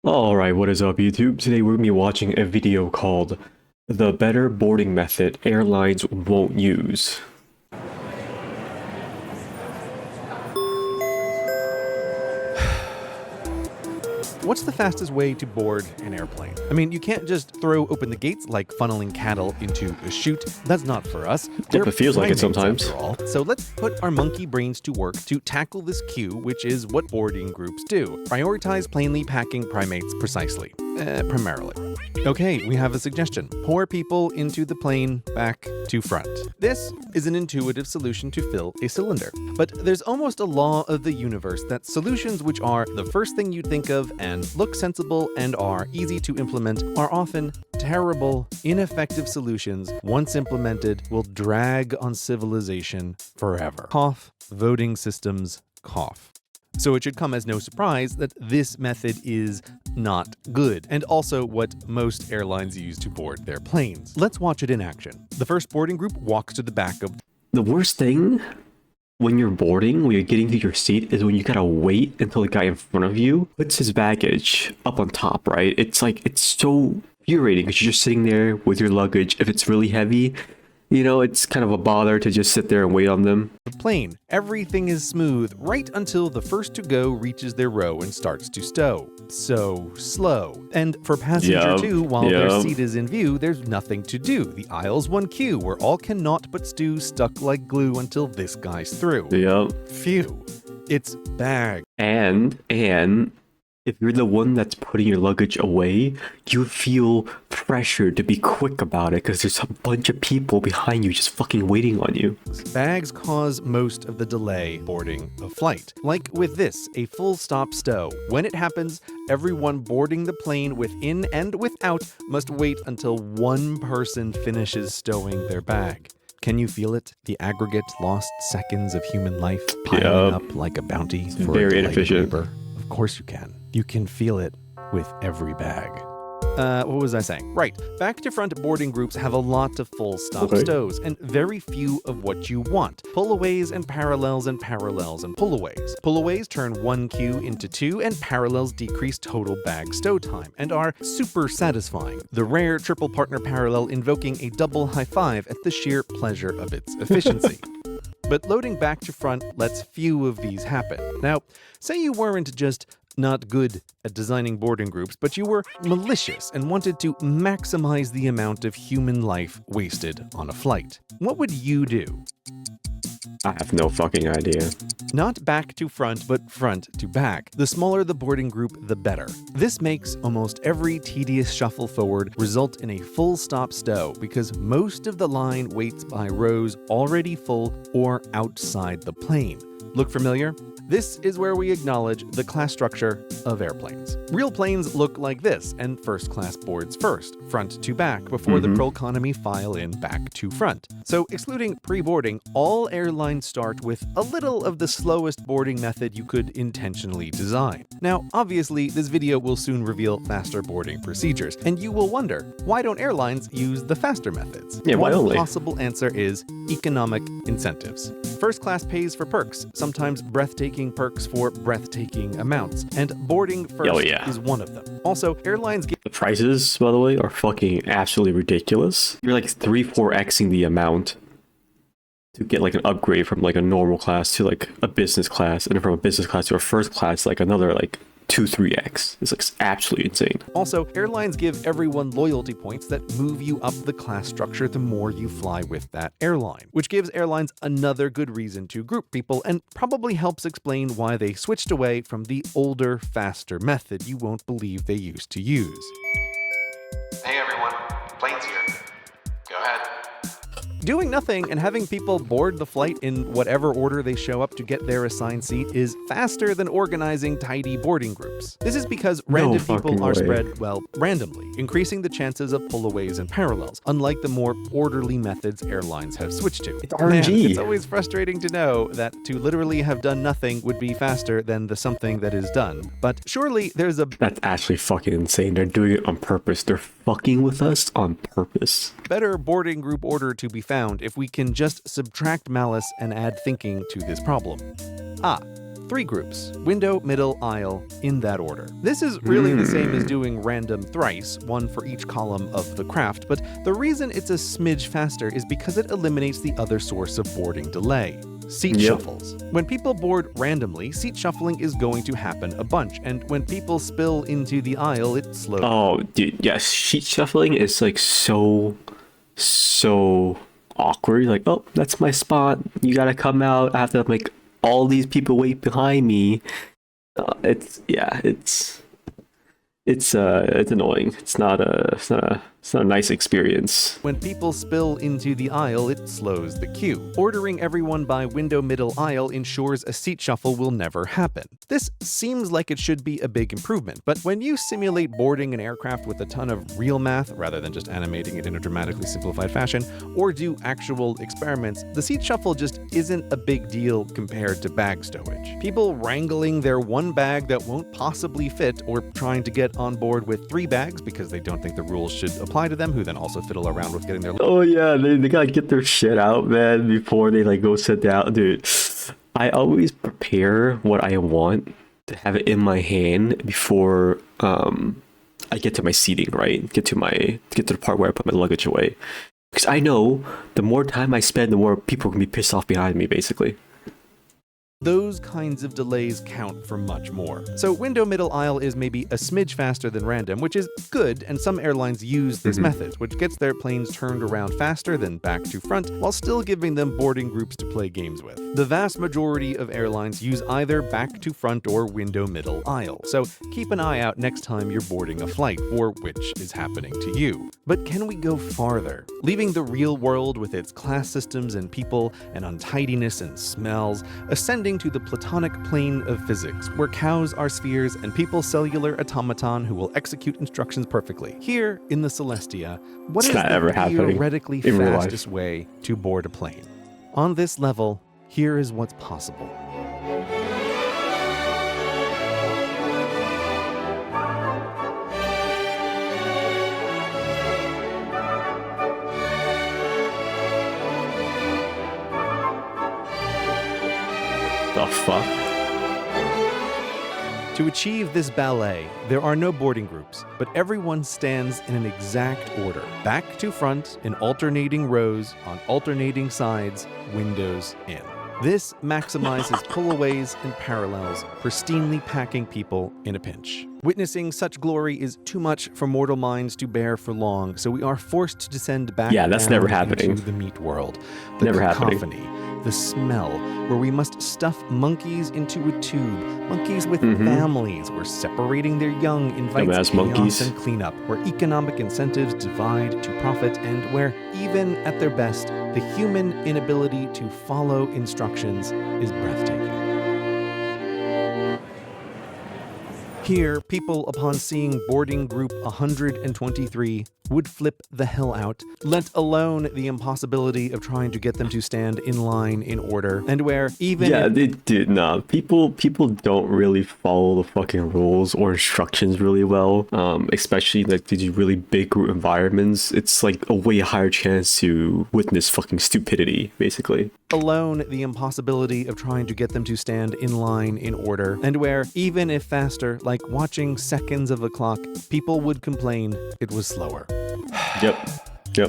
Alright, what is up YouTube? Today we're going to be watching a video called The Better Boarding Method Airlines Won't Use. What's the fastest way to board an airplane? I mean, you can't just throw open the gates like funneling cattle into a chute. That's not for us. It feels like it sometimes. After all. So let's put our monkey brains to work to tackle this queue, which is what boarding groups do. Prioritize plainly packing primates precisely. Primarily. Okay, we have a suggestion. Pour people into the plane back to front. This is an intuitive solution to fill a cylinder. But there's almost a law of the universe that solutions which are the first thing you'd think of and look sensible and are easy to implement are often terrible, ineffective solutions once implemented will drag on civilization forever. Cough, voting systems, cough. So it should come as no surprise that this method is not good, and also what most airlines use to board their planes. Let's watch it in action. The first boarding group walks to the back of The worst thing when you're boarding, when you're getting to your seat, is when you gotta wait until the guy in front of you puts his baggage up on top, right? It's so infuriating because you're just sitting there with your luggage. If it's really heavy, you know, it's kind of a bother to just sit there and wait on them. the plane. Everything is smooth right until the first to go reaches their row and starts to stow. So slow. And for passenger 2, while their seat is in view, there's nothing to do. The aisle's one queue where all cannot but stew stuck like glue until this guy's through. Yep. Phew. It's bag. And if you're the one that's putting your luggage away, you feel pressured to be quick about it because there's a bunch of people behind you just fucking waiting on you. Bags cause most of the delay boarding a flight. Like with this, a full stop stow. When it happens, everyone boarding the plane within and without must wait until one person finishes stowing their bag. Can you feel it? The aggregate lost seconds of human life piling up like a bounty for very a inefficient. labor. Of course you can. You can feel it with every bag. What was I saying? Right, back to front boarding groups have a lot of full stop stows and very few of what you want. Pullaways and parallels and parallels and pullaways. Pullaways turn one queue into two and parallels decrease total bag stow time and are super satisfying. The rare triple partner parallel invoking a double high five at the sheer pleasure of its efficiency. But loading back to front lets few of these happen. Now, say you weren't just not good at designing boarding groups, but you were malicious and wanted to maximize the amount of human life wasted on a flight. What would you do? I have no fucking idea. Not back to front, but front to back. The smaller the boarding group, the better. This makes almost every tedious shuffle forward result in a full stop stow because most of the line waits by rows already full or outside the plane. Look familiar? This is where we acknowledge the class structure of airplanes. Real planes look like this, and first class boards first, front to back, before the pro economy file in back to front. So excluding pre-boarding, all airlines start with a little of the slowest boarding method you could intentionally design. Now, obviously, this video will soon reveal faster boarding procedures, and you will wonder, why don't airlines use the faster methods? Yeah, why only? One possible answer is economic incentives. First class pays for perks, sometimes breathtaking perks for breathtaking amounts, and boarding first is one of them. Also, airlines give The prices, by the way, are fucking absolutely ridiculous. You're like 3-4xing the amount to get like an upgrade from like a normal class to like a business class, and then from a business class to a first class, like another like 2-3x. It's like absolutely insane. Also, airlines give everyone loyalty points that move you up the class structure the more you fly with that airline, which gives airlines another good reason to group people and probably helps explain why they switched away from the older, faster method you won't believe they used to use. Hey everyone, plane's here. Go ahead. Doing nothing and having people board the flight in whatever order they show up to get their assigned seat is faster than organizing tidy boarding groups. This is because random people are spread, well, randomly, increasing the chances of pullaways and parallels, unlike the more orderly methods airlines have switched to. It's RNG. It's always frustrating to know that to literally have done nothing would be faster than the something that is done. But surely there's a That's actually fucking insane. They're doing it on purpose. They're fucking with us on purpose. better boarding group order to be found if we can just subtract malice and add thinking to this problem. 3 groups: window, middle, aisle, in that order. This is really the same as doing random thrice, one for each column of the craft, but the reason it's a smidge faster is because it eliminates the other source of boarding delay: seat shuffles. When people board randomly, seat shuffling is going to happen a bunch, and when people spill into the aisle, it slows. Oh, dude, yes, seat shuffling is like so awkward. Like, oh, that's my spot. You gotta come out. I have to make all these people wait behind me. It's annoying. It's not a nice experience. When people spill into the aisle, it slows the queue. Ordering everyone by window, middle, aisle ensures a seat shuffle will never happen. This seems like it should be a big improvement, but when you simulate boarding an aircraft with a ton of real math, rather than just animating it in a dramatically simplified fashion, or do actual experiments, the seat shuffle just isn't a big deal compared to bag stowage. People wrangling their one bag that won't possibly fit, or trying to get on board with 3 bags because they don't think the rules should apply to them, who then also fiddle around with getting their... Oh yeah, they gotta get their shit out, man, before they like go sit down. Dude, I always prepare what I want to have it in my hand before I get to my seating, right? Get to the part where I put my luggage away. Because I know the more time I spend, the more people can be pissed off behind me, basically. Those kinds of delays count for much more. So window, middle, aisle is maybe a smidge faster than random, which is good, and some airlines use this method, which gets their planes turned around faster than back to front, while still giving them boarding groups to play games with. The vast majority of airlines use either back to front or window, middle, aisle, so keep an eye out next time you're boarding a flight for which is happening to you. But can we go farther? Leaving the real world with its class systems and people and untidiness and smells, ascending to the platonic plane of physics, where cows are spheres and people cellular automaton who will execute instructions perfectly. Here in the Celestia, what is the theoretically fastest way to board a plane? On this level, here is what's possible. The fuck? To achieve this ballet, there are no boarding groups, but everyone stands in an exact order, back to front in alternating rows on alternating sides, windows in. This maximizes pullaways and parallels, pristinely packing people in a pinch. Witnessing such glory is too much for mortal minds to bear for long, so we are forced to descend back that's never happening. Into the meat world. The Never cacophony, happening. the smell, where we must stuff monkeys into a tube, monkeys with families, where separating their young invites Dumbass chaos monkeys. and cleanup, where economic incentives divide to profit, and where, even at their best, the human inability to follow instructions is breathtaking. Here, people, upon seeing boarding group 123, would flip the hell out, let alone the impossibility of trying to get them to stand in line in order, and where even they did not. People don't really follow the fucking rules or instructions really well. Especially like these really big group environments. It's like a way higher chance to witness fucking stupidity, basically. alone the impossibility of trying to get them to stand in line in order, and where, even if faster, like watching seconds of a clock, people would complain it was slower. Yep.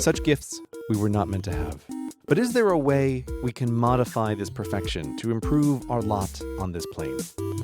Such gifts we were not meant to have. But is there a way we can modify this perfection to improve our lot on this plane?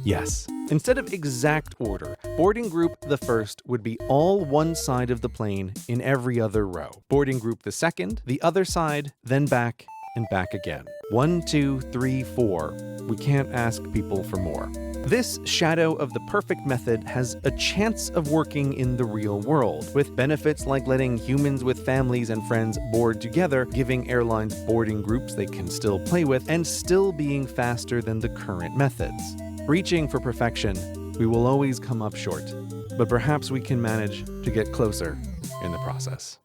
Yes. Instead of exact order, boarding group the first would be all one side of the plane in every other row. Boarding group the second, the other side, then back and back again. 1, 2, 3, 4. We can't ask people for more. This shadow of the perfect method has a chance of working in the real world, with benefits like letting humans with families and friends board together, giving airlines boarding groups they can still play with, and still being faster than the current methods. Reaching for perfection, we will always come up short, but perhaps we can manage to get closer in the process.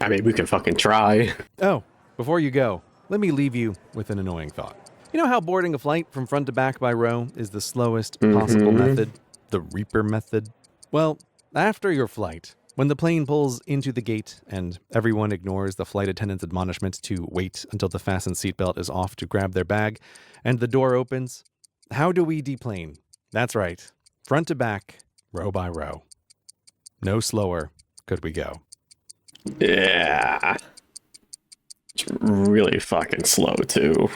I mean, we can fucking try. Oh, before you go, let me leave you with an annoying thought. You know how boarding a flight from front to back by row is the slowest possible method? The Reaper method? Well, after your flight, when the plane pulls into the gate and everyone ignores the flight attendant's admonishment to wait until the fastened seatbelt is off to grab their bag, and the door opens, How do we deplane? That's right. Front to back, row by row. No slower could we go. Yeah. It's really fucking slow, too.